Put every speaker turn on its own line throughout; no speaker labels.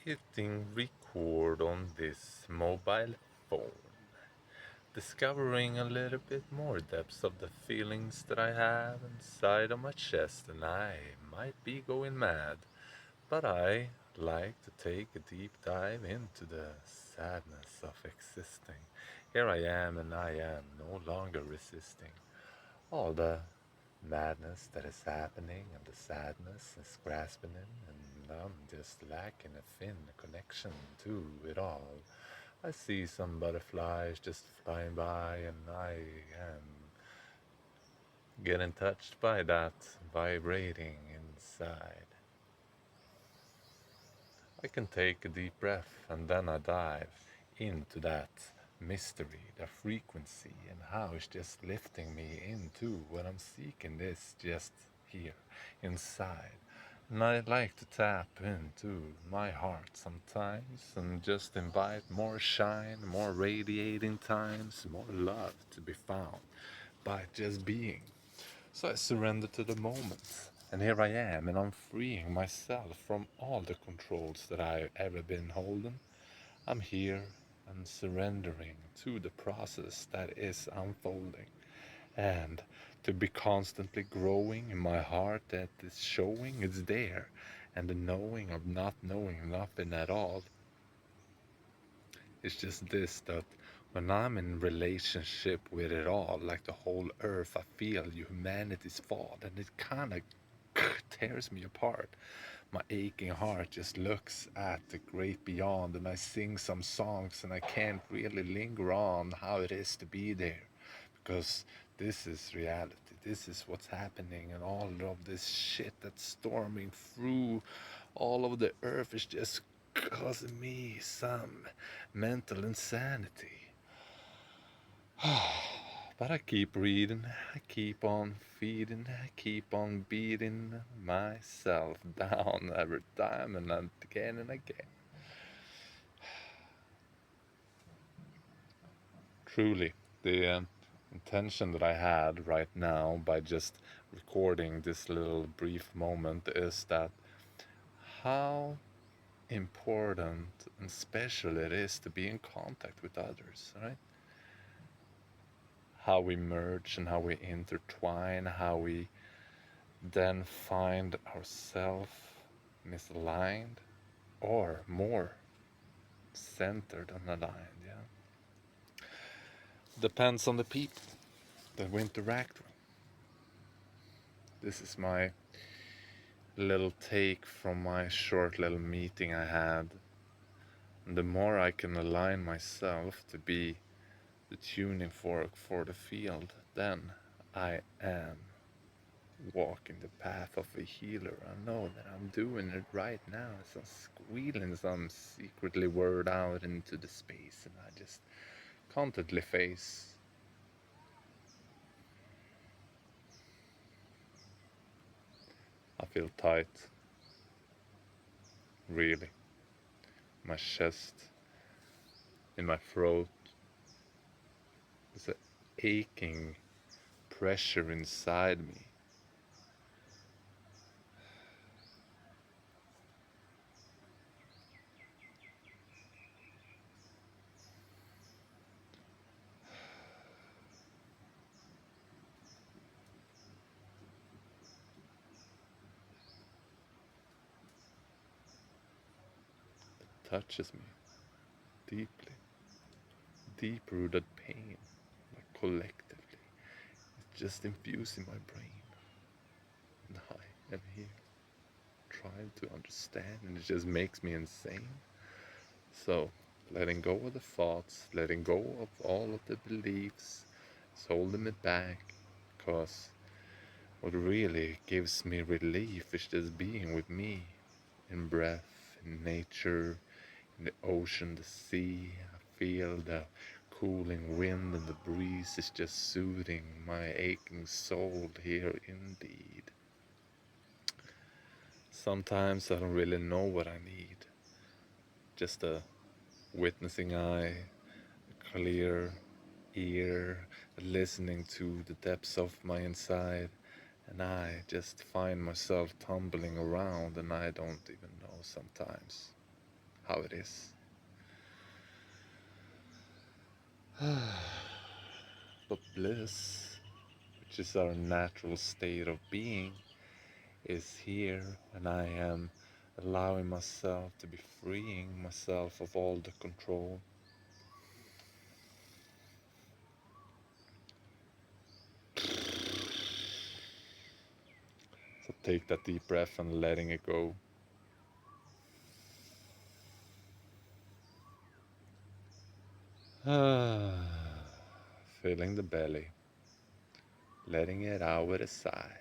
hitting record on this mobile phone, discovering a little bit more depths of the feelings that I have inside of my chest, and I might be going mad, but I like to take a deep dive into the sadness of existing. Here I am, and I am no longer resisting all the madness that is happening, and the sadness is grasping in, and I'm just lacking a thin connection to it all. I see some butterflies just flying by, and I am getting touched by that vibrating inside. I can take a deep breath, and then I dive into that mystery, the frequency, and how it's just lifting me into what I'm seeking is just here inside. And I like to tap into my heart sometimes and just invite more shine, more radiating times, more love to be found by just being. So I surrender to the moment. And here I am, and I'm freeing myself from all the controls that I've ever been holding. I'm here and surrendering to the process that is unfolding. And to be constantly growing in my heart that is showing it's there. And the knowing of not knowing nothing at all. It's just this that when I'm in relationship with it all, like the whole earth, I feel humanity's fault, and it kind of tears me apart. My aching heart just looks at the great beyond, and I sing some songs, and I can't really linger on how it is to be there, because this is reality. This is what's happening, and all of this shit that's storming through all of the earth is just causing me some mental insanity. But I keep reading, I keep on feeding, I keep on beating myself down every time and again and again. Truly, the intention that I had right now by just recording this little brief moment is that how important and special it is to be in contact with others, right? How we merge and how we intertwine, how we then find ourselves misaligned or more centered and aligned. Yeah, depends on the people that we interact with. This is my little take from my short little meeting I had. And the more I can align myself to be the tuning fork for the field, then I am walking the path of a healer. I know that I'm doing it right now. So I'm squealing some secretly word out into the space, and I just constantly face. I feel tight, really. My chest, in my throat, there's an aching pressure inside me. It touches me deeply, deep rooted pain, like collectively. It's just infusing my brain. And I am here trying to understand, and it just makes me insane. So, letting go of the thoughts, letting go of all of the beliefs, is holding it back, because what really gives me relief is just being with me, in breath, in nature, in the ocean, the sea. I feel the cooling wind, and the breeze is just soothing my aching soul here indeed. Sometimes I don't really know what I need. Just a witnessing eye, a clear ear, listening to the depths of my inside, and I just find myself tumbling around, and I don't even know sometimes how it is. But bliss, which is our natural state of being, is here when I am allowing myself to be freeing myself of all the control. So take that deep breath and letting it go. Filling the belly, letting it out with a sigh.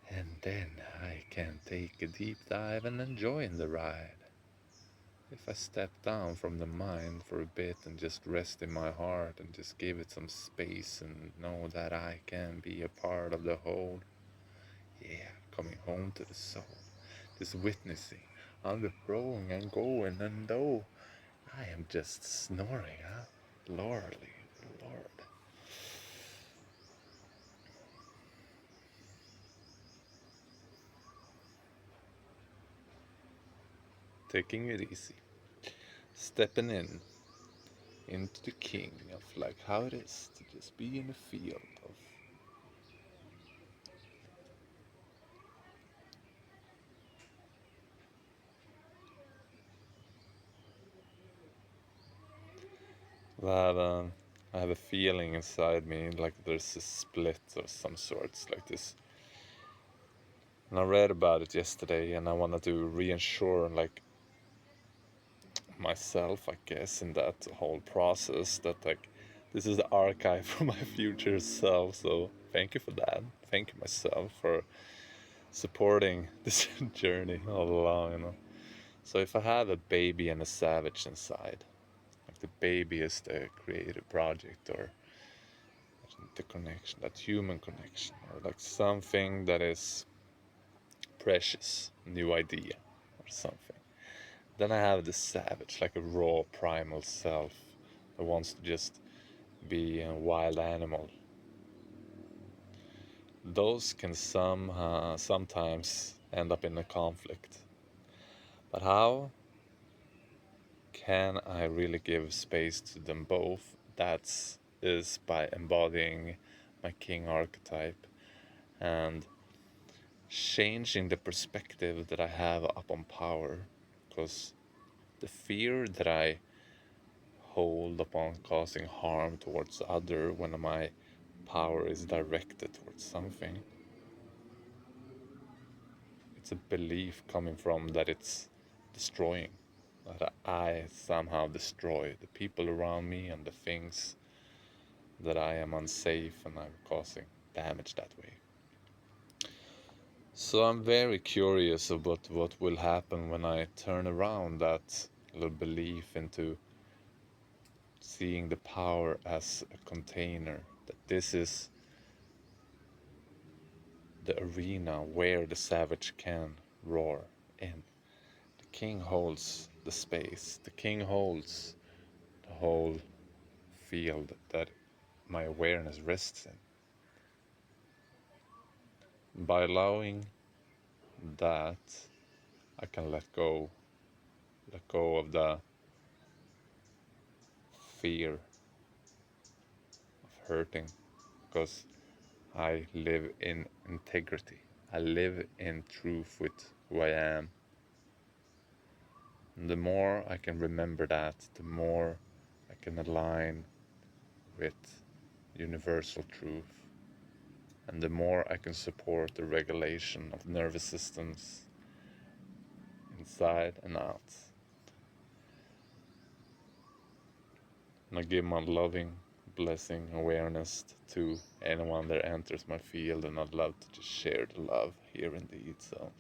And then I can take a deep dive and enjoy the ride. If I step down from the mind for a bit and just rest in my heart and just give it some space and know that I can be a part of the whole, yeah, coming home to the soul, just witnessing, undergrowing and going, and though I am just snoring, huh? Lordly, Lord. Taking it easy, stepping in into the king of like how it is to just be in the field of that. I have a feeling inside me like there's a split of some sorts, like this. And I read about it yesterday, and I wanted to reassure like myself, I guess, in that whole process that like this is the archive for my future self. So thank you for that. Thank you myself for supporting this journey all along. So if I have a baby and a savage inside, like the baby is the creative project or the connection, that human connection, or like something that is precious, new idea or something. Then I have the savage, like a raw primal self that wants to just be a wild animal. Those can sometimes end up in a conflict. But how can I really give space to them both? That is by embodying my king archetype and changing the perspective that I have upon power. Because the fear that I hold upon causing harm towards other when my power is directed towards something, it's a belief coming from that it's destroying, that I somehow destroy the people around me and the things, that I am unsafe and I'm causing damage that way. So I'm very curious about what will happen when I turn around that little belief into seeing the power as a container, that this is the arena where the savage can roar in. The king holds the space, the king holds the whole field that my awareness rests in. By allowing that, I can let go of the fear of hurting, because I live in integrity. I live in truth with who I am. And the more I can remember that, the more I can align with universal truth, and the more I can support the regulation of nervous systems inside and out. And I give my loving blessing awareness to anyone that enters my field, and I'd love to just share the love here indeed. So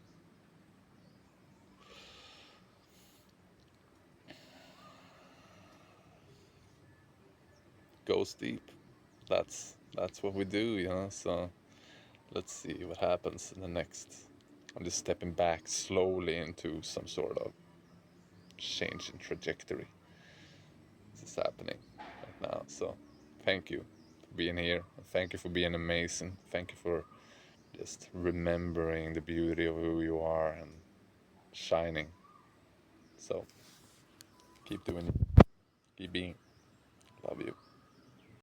goes deep. That's what we do. So let's see what happens in the next. I'm just stepping back slowly into some sort of change in trajectory. This is happening right now. So thank you for being here. Thank you for being amazing. Thank you for just remembering the beauty of who you are and shining. So keep doing it, keep being.